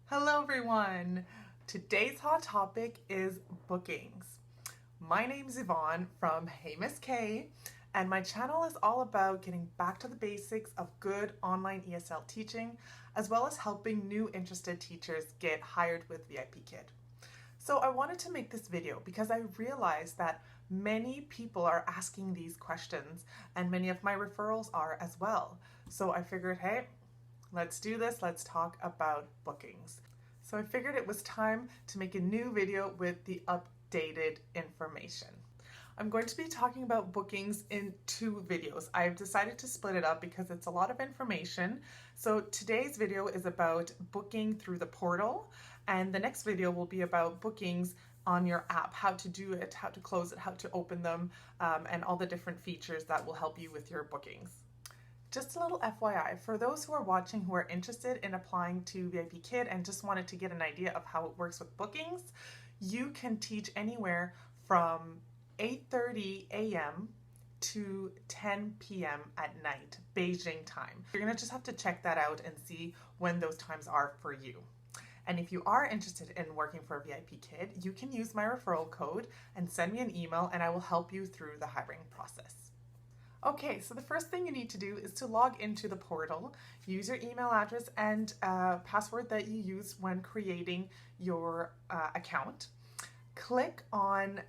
Hello everyone! Today's hot topic is bookings. My name's Yvonne from Hey Miss K, and my channel is all about getting back to the basics of good online ESL teaching, as well as helping new interested teachers get hired with VIPKid. So I wanted to make this video because I realized that many people are asking these questions and many of my referrals are as well. So I figured, hey, let's do this. Let's talk about bookings. So I figured it was time to make a new video with the updated information. I'm going to be talking about bookings in two videos. I've decided to split it up because it's a lot of information. So today's video is about booking through the portal, and the next video will be about bookings on your app, how to do it, how to close it, how to open them, and all the different features that will help you with your bookings. Just a little FYI, for those who are watching who are interested in applying to VIPKid and just wanted to get an idea of how it works with bookings, you can teach anywhere from 8:30 a.m. to 10 p.m. at night, Beijing time. You're going to just have to check that out and see when those times are for you. And if you are interested in working for VIPKid, you can use my referral code and send me an email and I will help you through the hiring process. Okay, so the first thing you need to do is to log into the portal. Use your email address and password that you use when creating your account. Click on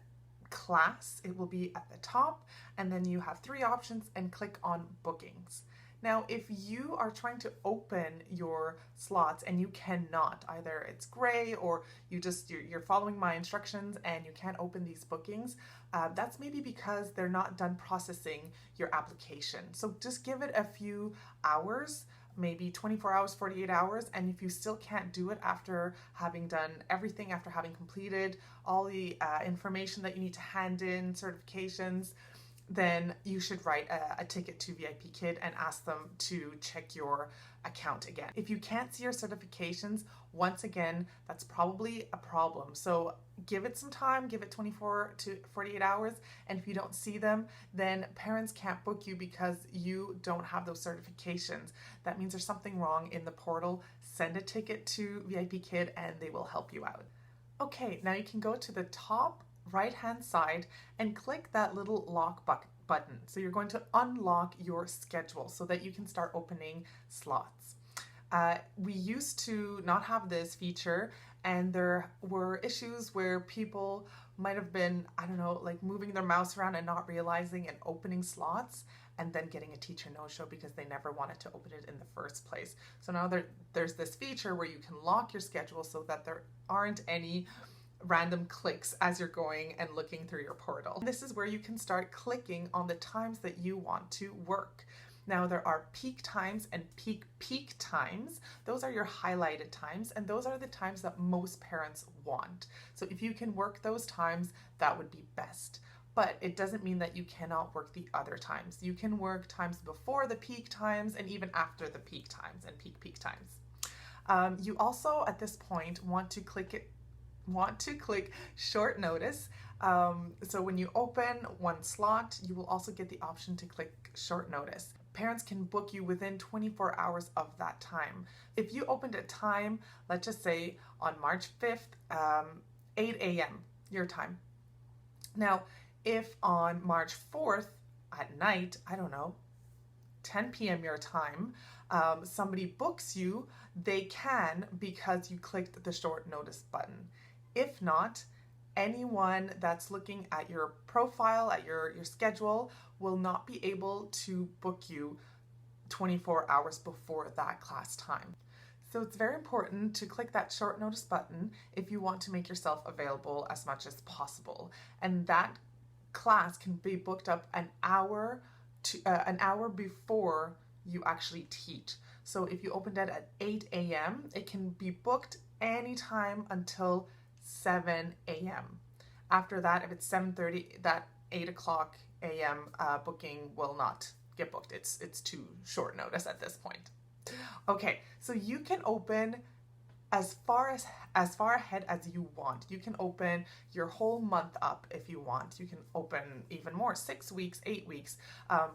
class, it will be at the top, and then you have three options and click on bookings. Now, if you are trying to open your slots and you cannot, either it's gray or you're following my instructions and you can't open these bookings, that's maybe because they're not done processing your application. So just give it a few hours, maybe 24 hours, 48 hours, and if you still can't do it after having done everything, after having completed all the information that you need to hand in, certifications, then you should write a ticket to VIPKid and ask them to check your account again. If you can't see your certifications, once again, that's probably a problem. So give it some time, give it 24 to 48 hours, and if you don't see them, then parents can't book you because you don't have those certifications. That means there's something wrong in the portal. Send a ticket to VIPKid and they will help you out. Okay, now you can go to the top right hand side and click that little lock button. So you're going to unlock your schedule so that you can start opening slots. We used to not have this feature, and there were issues where people might have been, I don't know, like moving their mouse around and not realizing and opening slots and then getting a teacher no-show because they never wanted to open it in the first place. So now there's this feature where you can lock your schedule so that there aren't any random clicks as you're going and looking through your portal. This is where you can start clicking on the times that you want to work. Now there are peak times and peak times. Those are your highlighted times, and those are the times that most parents want. So if you can work those times, that would be best. But it doesn't mean that you cannot work the other times. You can work times before the peak times and even after the peak times and peak times. You also at this point want to click short notice. So when you open one slot, you will also get the option to click short notice. Parents can book you within 24 hours of that time. If you opened a time, let's just say on March 5th, 8 a.m. your time. Now, if on March 4th at night, I don't know, 10 p.m. your time, somebody books you, they can because you clicked the short notice button. If not, anyone that's looking at your profile, at your schedule, will not be able to book you 24 hours before that class time. So it's very important to click that short notice button if you want to make yourself available as much as possible. And that class can be booked up an hour before you actually teach. So if you opened it at 8 a.m., it can be booked anytime until 7 a.m. After that, if it's 7:30, that 8 o'clock a.m. Booking will not get booked. It's too short notice at this point. Okay, so you can open as far ahead as you want. You can open your whole month up if you want. You can open even more, 6 weeks, 8 weeks.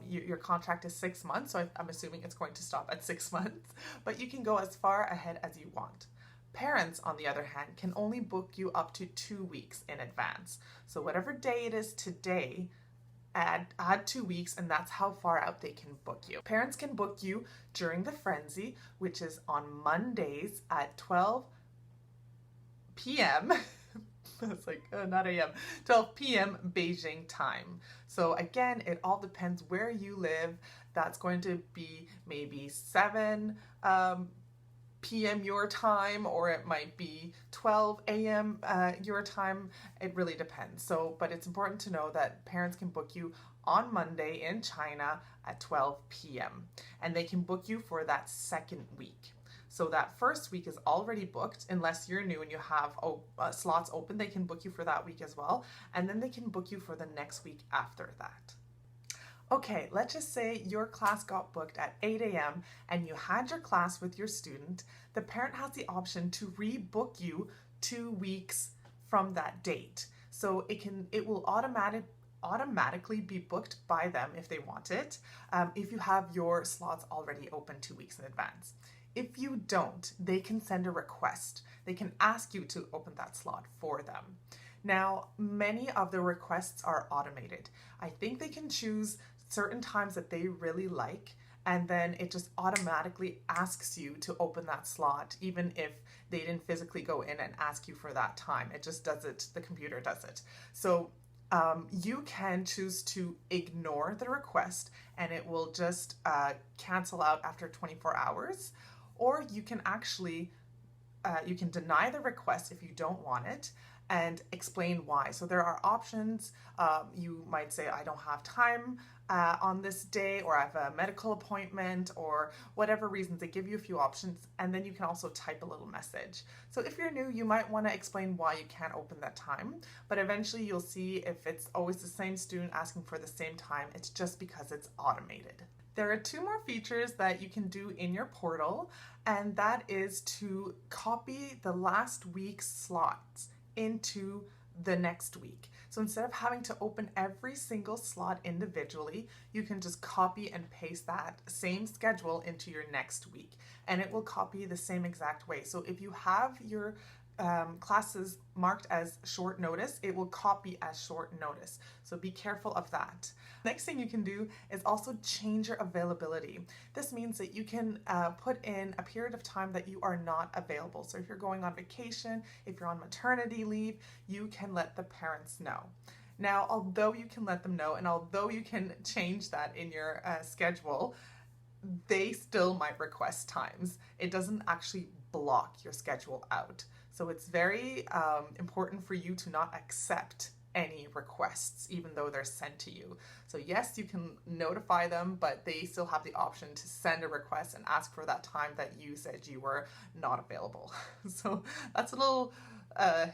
Your contract is 6 months, so I'm assuming it's going to stop at 6 months, but you can go as far ahead as you want. Parents, on the other hand, can only book you up to 2 weeks in advance. So whatever day it is today, add 2 weeks, and that's how far out they can book you. Parents can book you during the frenzy, which is on Mondays at 12 p.m. It's like, not a.m., 12 p.m. Beijing time. So again, it all depends where you live. That's going to be maybe 7 p.m. your time, or it might be 12 a.m. Your time. It really depends. So, but it's important to know that parents can book you on Monday in China at 12 p.m. and they can book you for that second week. So that first week is already booked, unless you're new and you have slots open, they can book you for that week as well. And then they can book you for the next week after that. Okay, let's just say your class got booked at 8 a.m. and you had your class with your student. The parent has the option to rebook you 2 weeks from that date. So it will automatically be booked by them if they want it, if you have your slots already open 2 weeks in advance. If you don't, they can send a request. They can ask you to open that slot for them. Now, many of the requests are automated. I think they can choose certain times that they really like, and then it just automatically asks you to open that slot, even if they didn't physically go in and ask you for that time. It just does it, the computer does it. So you can choose to ignore the request and it will just cancel out after 24 hours. Or you can actually, you can deny the request if you don't want it and explain why. So there are options. You might say, I don't have time on this day, or I have a medical appointment, or whatever reasons. They give you a few options, and then you can also type a little message. So if you're new, you might want to explain why you can't open that time, but eventually you'll see if it's always the same student asking for the same time, it's just because it's automated. There are 2 more features that you can do in your portal, and that is to copy the last week's slots into the next week. So instead of having to open every single slot individually, you can just copy and paste that same schedule into your next week, and it will copy the same exact way. So if you have your classes marked as short notice, it will copy as short notice. So be careful of that. Next thing you can do is also change your availability. This means that you can put in a period of time that you are not available. So if you're going on vacation, if you're on maternity leave, you can let the parents know. Now, although you can let them know, and although you can change that in your schedule, they still might request times. It doesn't actually block your schedule out. So it's very important for you to not accept any requests, even though they're sent to you. So yes, you can notify them, but they still have the option to send a request and ask for that time that you said you were not available. So that's a little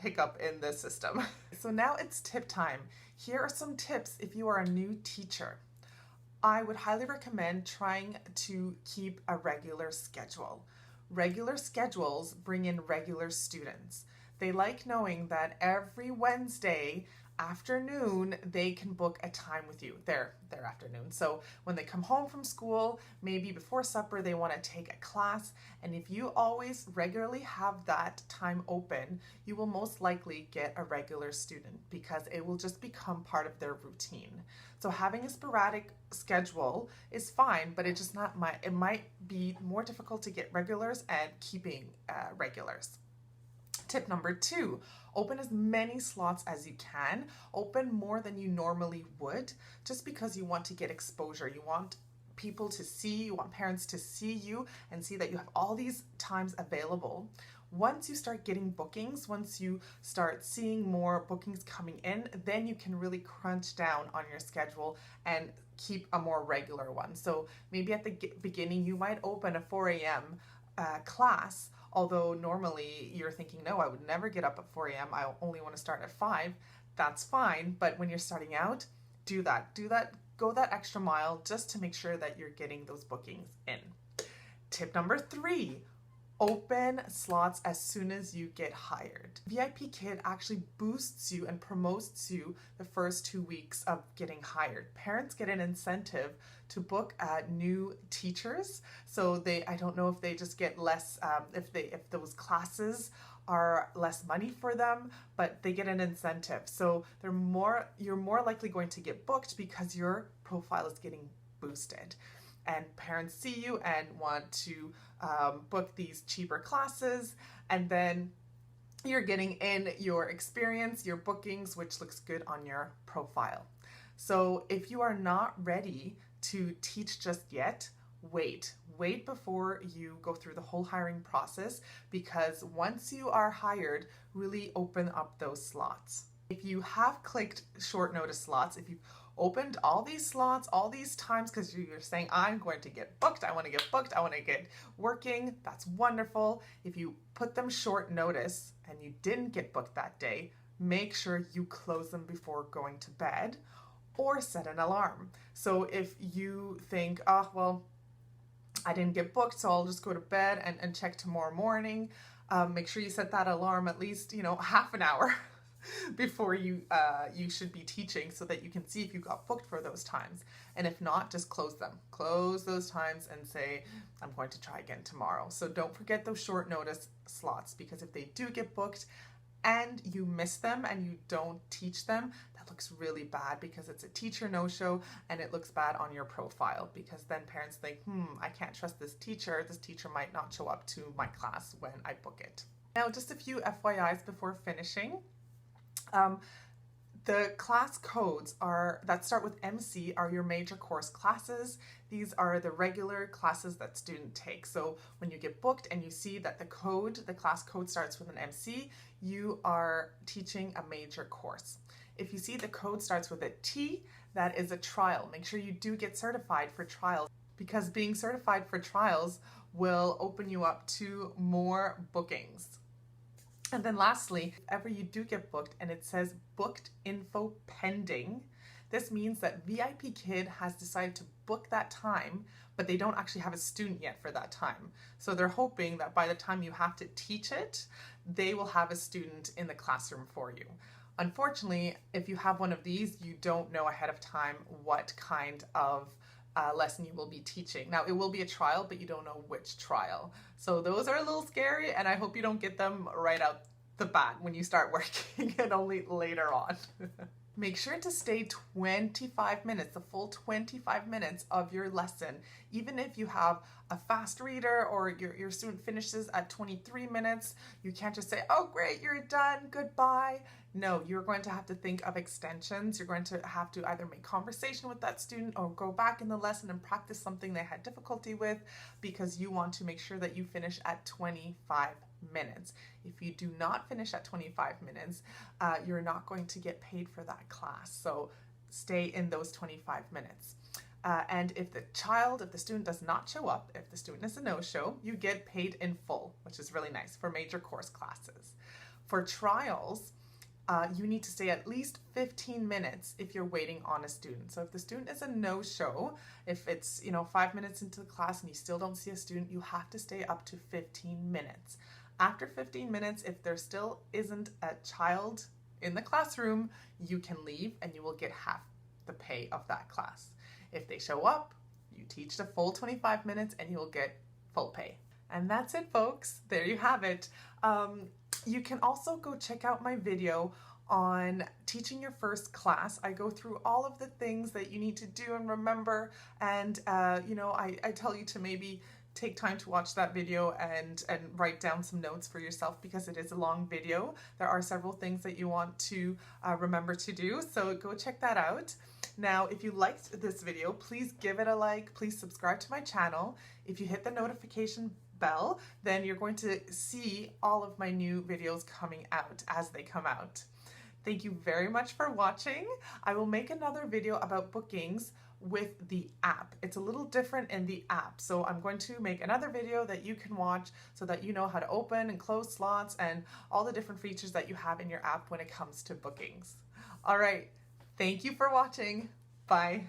hiccup in the system. So now it's tip time. Here are some tips if you are a new teacher. I would highly recommend trying to keep a regular schedule. Regular schedules bring in regular students. They like knowing that every Wednesday afternoon they can book a time with you, their afternoon. So when they come home from school, maybe before supper they want to take a class, and if you always regularly have that time open, you will most likely get a regular student because it will just become part of their routine. So having a sporadic schedule is fine, but it might be more difficult to get regulars and keeping regulars. Tip number 2, open as many slots as you can. Open more than you normally would, just because you want to get exposure. You want people to see you, want parents to see you and see that you have all these times available. Once you start getting bookings, once you start seeing more bookings coming in, then you can really crunch down on your schedule and keep a more regular one. So maybe at the beginning you might open a 4 a.m. Class, although normally you're thinking, no, I would never get up at 4 a.m. I only want to start at 5. That's fine. But when you're starting out, do that. Go that extra mile just to make sure that you're getting those bookings in. Tip number 3, open slots as soon as you get hired. VIPKid actually boosts you and promotes you the first 2 weeks of getting hired. Parents get an incentive to book new teachers. So I don't know if they just get less, if those classes are less money for them, but they get an incentive. So you're more likely going to get booked because your profile is getting boosted. And parents see you and want to book these cheaper classes, and then you're getting in your experience, your bookings, which looks good on your profile. So if you are not ready to teach just yet, wait before you go through the whole hiring process, because once you are hired, really open up those slots. If you have clicked short notice slots, if you've opened all these slots all these times because you're saying, I'm going to get booked, I want to get booked, I want to get working, that's wonderful. If you put them short notice and you didn't get booked that day, make sure you close them before going to bed or set an alarm. So if you think, oh, well, I didn't get booked, so I'll just go to bed and check tomorrow morning, make sure you set that alarm at least, half an hour before you should be teaching, so that you can see if you got booked for those times. And if not, just close them. Close those times and say, I'm going to try again tomorrow. So don't forget those short notice slots, because if they do get booked and you miss them and you don't teach them, that looks really bad, because it's a teacher no-show and it looks bad on your profile, because then parents think, I can't trust this teacher. This teacher might not show up to my class when I book it. Now, just a few FYIs before finishing. The class codes that start with MC are your major course classes. These are the regular classes that student takes. So when you get booked and you see that the class code starts with an MC, you are teaching a major course. If you see the code starts with a T, that is a trial. Make sure you do get certified for trials, because being certified for trials will open you up to more bookings. And then lastly, if ever you do get booked and it says booked info pending, this means that VIPKid has decided to book that time, but they don't actually have a student yet for that time. So they're hoping that by the time you have to teach it, they will have a student in the classroom for you. Unfortunately, if you have one of these, you don't know ahead of time what kind of lesson you will be teaching. Now, it will be a trial, but you don't know which trial. So those are a little scary, and I hope you don't get them right out the bat when you start working, and only later on. Make sure to stay 25 minutes, the full 25 minutes of your lesson. Even if you have a fast reader or your student finishes at 23 minutes, you can't just say, oh great, you're done, goodbye. No, you're going to have to think of extensions. You're going to have to either make conversation with that student or go back in the lesson and practice something they had difficulty with, because you want to make sure that you finish at 25 minutes. If you do not finish at 25 minutes, you're not going to get paid for that class. So stay in those 25 minutes. And if the student does not show up, if the student is a no-show, you get paid in full, which is really nice for major course classes. For trials, you need to stay at least 15 minutes if you're waiting on a student. So if the student is a no-show, if it's 5 minutes into the class and you still don't see a student, you have to stay up to 15 minutes. After 15 minutes, if there still isn't a child in the classroom, you can leave and you will get half the pay of that class. If they show up, you teach the full 25 minutes and you'll get full pay. And that's it, folks. There you have it. You can also go check out my video on teaching your first class. I go through all of the things that you need to do and remember, and I tell you to maybe take time to watch that video and write down some notes for yourself, because it is a long video. There are several things that you want to remember to do, so go check that out. Now, if you liked this video, please give it a like, please subscribe to my channel. If you hit the notification bell, then you're going to see all of my new videos coming out as they come out. Thank you very much for watching. I will make another video about bookings with the app. It's a little different in the app, so I'm going to make another video that you can watch so that you know how to open and close slots and all the different features that you have in your app when it comes to bookings. All right, thank you for watching. Bye.